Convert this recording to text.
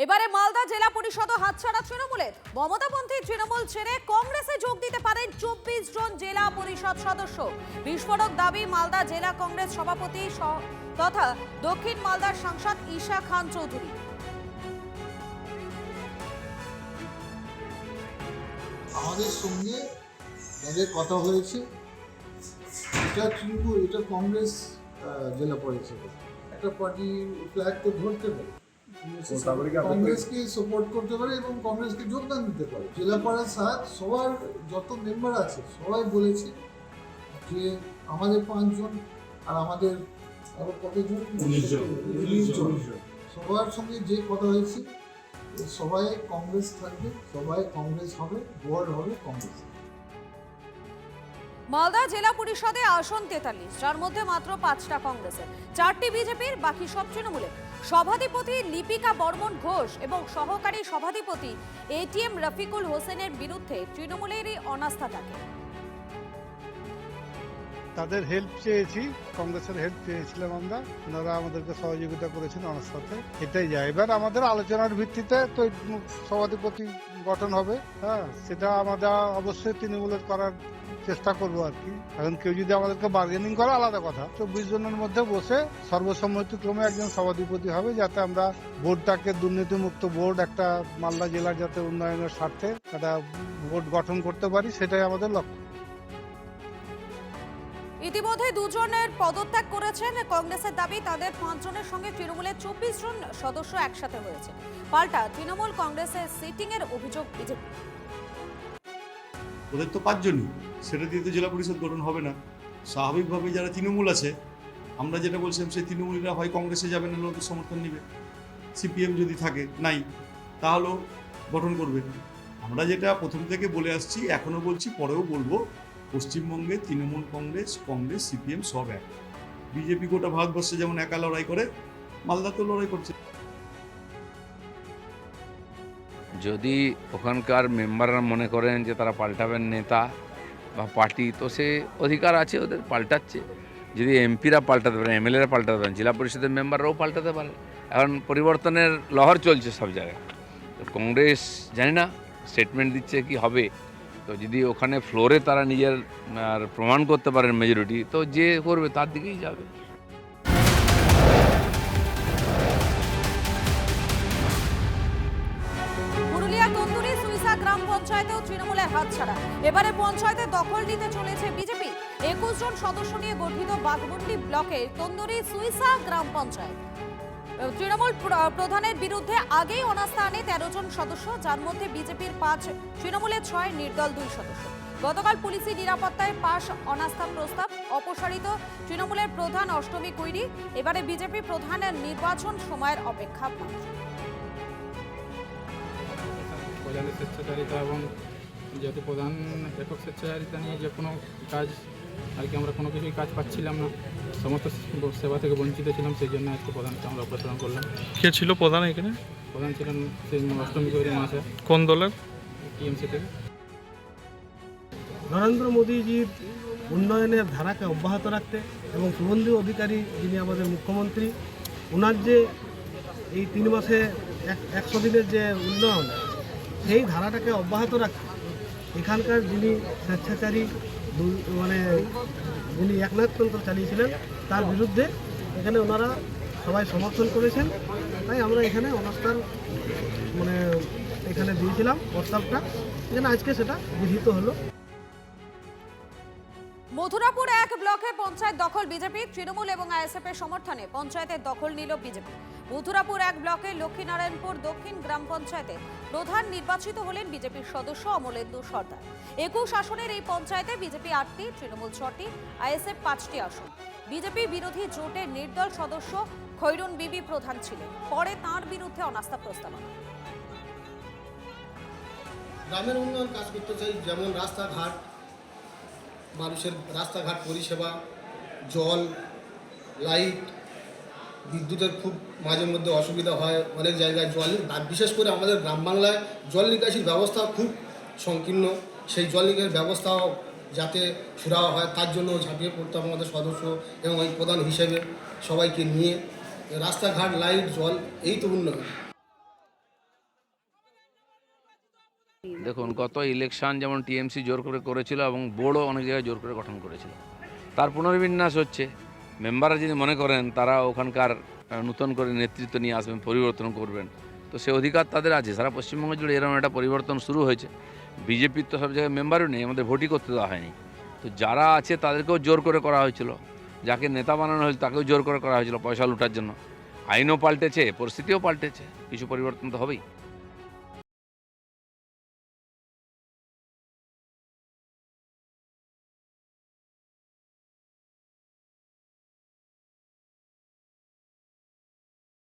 এবারে মালদা জেলা পরিষদও হাতছাড়া তৃণমূলের। মমতাপন্থী তৃণমূল ছেড়ে কংগ্রেসে যোগ দিতে পারেন 24 জন জেলা পরিষদ সদস্য। বিস্ফোরক দাবি মালদা জেলা কংগ্রেস সভাপতি তথা দক্ষিণ মালদার সাংসদ ঈশা খান চৌধুরী। আমাদের সঙ্গে যাদের কথা হয়েছে, এটা কিন্তু এটা কংগ্রেস জেলা পরিষদ একটা পার্টি ফ্ল্যাগ তো ধরতে পারে, কংগ্রেসকে সাপোর্ট করতে পারে এবং কংগ্রেসকে যোগদান দিতে পারে। জেলাপাড়ার সাথ সবার যত মেম্বার আছে সবাই বলেছে যে আমাদের 5 জন আর আমাদের আরো কতজন, 19 জন, সবার সঙ্গে যে কথা হয়েছে সবাই কংগ্রেস থাকবে, সবাই কংগ্রেস হবে, বোর্ড হবে কংগ্রেস। মালদা জেলা পরিষদে আসন 43, যার মধ্যে মাত্র 5টা কংগ্রেসের, 4টি বিজেপির, বাকি সব তৃণমূলের। সভাধিপতি লিপিকা বর্মন ঘোষ এবং সহকারী সভাধিপতি এটিএম রফিকুল হোসেনের বিরুদ্ধে তৃণমূলেরই অনাস্থা থাকে। তাদের হেল্প চেয়েছি, কংগ্রেসের হেল্প চেয়েছিলাম আমরা, ওনারা আমাদেরকে সহযোগিতা করেছেন আমার সাথে, এটাই যায়। এবার আমাদের আলোচনার ভিত্তিতে তো সভাধিপতি গঠন হবে, হ্যাঁ, সেটা আমরা অবশ্যই তৃণমূলের করার চেষ্টা করবো আর কি। এখন কেউ যদি আমাদেরকে বার্গেনিং করে আলাদা কথা, 24 জনের মধ্যে বসে সর্বসম্মতিক্রমে একজন সভাধিপতি হবে, যাতে আমরা বোর্ডটাকে দুর্নীতিমুক্ত বোর্ড, একটা মালদা জেলার যাতে উন্নয়নের স্বার্থে একটা বোর্ড গঠন করতে পারি, সেটাই আমাদের লক্ষ্য। ইতিমধ্যে 2 জনের পদত্যাগ করেছেন। কংগ্রেসের দাবি তাদের 5 জনের সঙ্গে তৃণমূলের 24 জন সদস্য একসাথে হয়েছে। পাল্টা তৃণমূল কংগ্রেসের সিটিং এর অভিযোগ বিজেপি। ওদের তো 5 জনই, সেটা দিয়ে তো জেলা পরিষদ গঠন হবে না। স্বাভাবিকভাবে যারা তৃণমূল আছে, আমরা যেটা বলছিলাম, সেই তৃণমূলীরা হয় কংগ্রেসে যাবে না, ওদের সমর্থন নেবে। সিপিএম যদি থাকে নাই, তাহলেও গঠন করবে। আমরা যেটা প্রথম থেকে বলে আসছি, এখনও বলছি, পরেও বলবো, পশ্চিমবঙ্গে তৃণমূল কংগ্রেস, সিপিএম সব এক। বিজেপি গোটা ভারতবর্ষে যেমন একা লড়াই করে, মালদা তো লড়াই করছে। যদি ওখানকার মেম্বাররা মনে করেন যে তারা পাল্টাবেন নেতা বা পার্টি, তো সে অধিকার আছে, ওদের পাল্টাচ্ছে। যদি এমপিরা পাল্টাতে পারেন, এমএলএরা পাল্টাতে পারেন, জেলা পরিষদের মেম্বাররাও পাল্টাতে পারে। এখন পরিবর্তনের লহর চলছে সব জায়গায়। তো কংগ্রেস জানি না স্টেটমেন্ট দিচ্ছে কি হবে, তো যদি ওখানে ফ্লোরে তারা নিজের প্রমাণ করতে পারেন মেজরিটি, তো যে করবে তার দিকেই যাবে। গ্রাম পঞ্চায়েতেও তৃণমূলের হাতছাড়া। এবারে পঞ্চায়েতে দখল নিতে চলেছে বিজেপি। 21 জন সদস্য নিয়ে গঠিত বাঘমুন্ডি ব্লকের তন্দুরি সুইসা গ্রাম পঞ্চায়েত। তৃণমূল প্রধানের বিরুদ্ধে আগেই অনাস্থা আনে 13 জন সদস্য, যার মধ্যে বিজেপির 5, তৃণমূলের 6, নির্দল 2 সদস্য। গতকাল পুলিশি নিরাপত্তায় পাশ অনাস্থা প্রস্তাব। অপসারিত তৃণমূলের প্রধান অষ্টমী কুইরি। এবারে বিজেপি প্রধানের নির্বাচন সময়ের অপেক্ষা। প্রধানের স্বেচ্ছাচারিতা এবং যেহেতু প্রধান একক স্বেচ্ছাচারিতা নিয়ে যে কোনো কাজ আর কি, আমরা কোনো কিছুই কাজ পাচ্ছিলাম না, সমস্ত সেবা থেকে বঞ্চিত ছিলাম, সেই জন্য আজকে প্রধানকে আমরা অপসারণ করলাম। কে ছিল প্রধান এখানে? প্রধান ছিলেন সেই অষ্টমী গৌরী মাসে। কোন দলের? টিএমসি থেকে। নরেন্দ্র মোদীজির উন্নয়নের ধারাকে অব্যাহত রাখতে এবং শুভেন্দু অধিকারী যিনি আমাদের মুখ্যমন্ত্রী, ওনার যে এই 3 মাসে 100 দিনের যে উন্নয়ন, সেই ধারাটাকে অব্যাহত রাখতে এখানকার যিনি স্বেচ্ছাচারী যিনি একনায়কতন্ত্র চালিয়েছিলেন, তার বিরুদ্ধে এখানে ওনারা সবাই সমর্থন করেছেন। তাই আমরা এখানে অনাস্থার এখানে দিয়েছিলাম প্রস্তাবটা, এখানে আজকে সেটা গৃহীত হলো। মথুরাপুর 1 ব্লকে পঞ্চায়েত দখল বিজেপি। তৃণমূল এবং আইএসএফ এর সমর্থনে পঞ্চায়েতের দখল নিল বিজেপি। মথুরাপুর 1 ব্লকের লক্ষ্মীনারায়ণপুর দক্ষিণ গ্রাম পঞ্চায়েতে প্রধান নির্বাচিত হলেন বিজেপির সদস্য অমলেন্দু সর্দার। 21 আসনের এই পঞ্চায়েতে বিজেপি 8টি, তৃণমূল 6টি, আইএসএফ 5টি আসন। বিজেপি বিরোধী জোটের নির্দল সদস্য খৈরুন বিবি প্রধান ছিলেন। পরে তাঁর বিরুদ্ধে অনাস্থা প্রস্তাব আনা। গ্রামের উন্নয়ন কাজ করতে চাই, যেমন রাস্তাঘাট, মানুষের রাস্তাঘাট পরিষেবা, জল, লাইট, বিদ্যুতের খুব মাঝে মধ্যে অসুবিধা হয় অনেক জায়গায়। জল, বিশেষ করে আমাদের গ্রাম বাংলায় জল নিকাশির ব্যবস্থা খুব সংকীর্ণ। সেই জল নিকাশির ব্যবস্থাও যাতে সুরাহা হয়, তার জন্য ঝাঁপিয়ে পড়তাম আমাদের সদস্য এবং এই প্রধান হিসেবে সবাইকে নিয়ে। রাস্তাঘাট, লাইট, জল, এই তো উন্নয়ন। দেখুন গত ইলেকশন যেমন টিএমসি জোর করে করেছিল এবং বোর্ডও অনেক জায়গায় জোর করে গঠন করেছিল, তার পুনর্বিন্যাস হচ্ছে। মেম্বাররা যদি মনে করেন তারা ওখানকার নতুন করে নেতৃত্ব নিয়ে আসবেন, পরিবর্তন করবেন, তো সে অধিকার তাদের আছে। সারা পশ্চিমবঙ্গ জুড়ে এরকম একটা পরিবর্তন শুরু হয়েছে। বিজেপির তো সব জায়গায় মেম্বারও নেই, আমাদের ভোটই করতে দেওয়া হয়নি। তো যারা আছে তাদেরকেও জোর করে করা হয়েছিল, যাকে নেতা বানানো হয়েছিল তাকেও জোর করে করা হয়েছিল পয়সা লুটার জন্য। আইনও পাল্টেছে, পরিস্থিতিও পাল্টেছে, কিছু পরিবর্তন তো হবেই।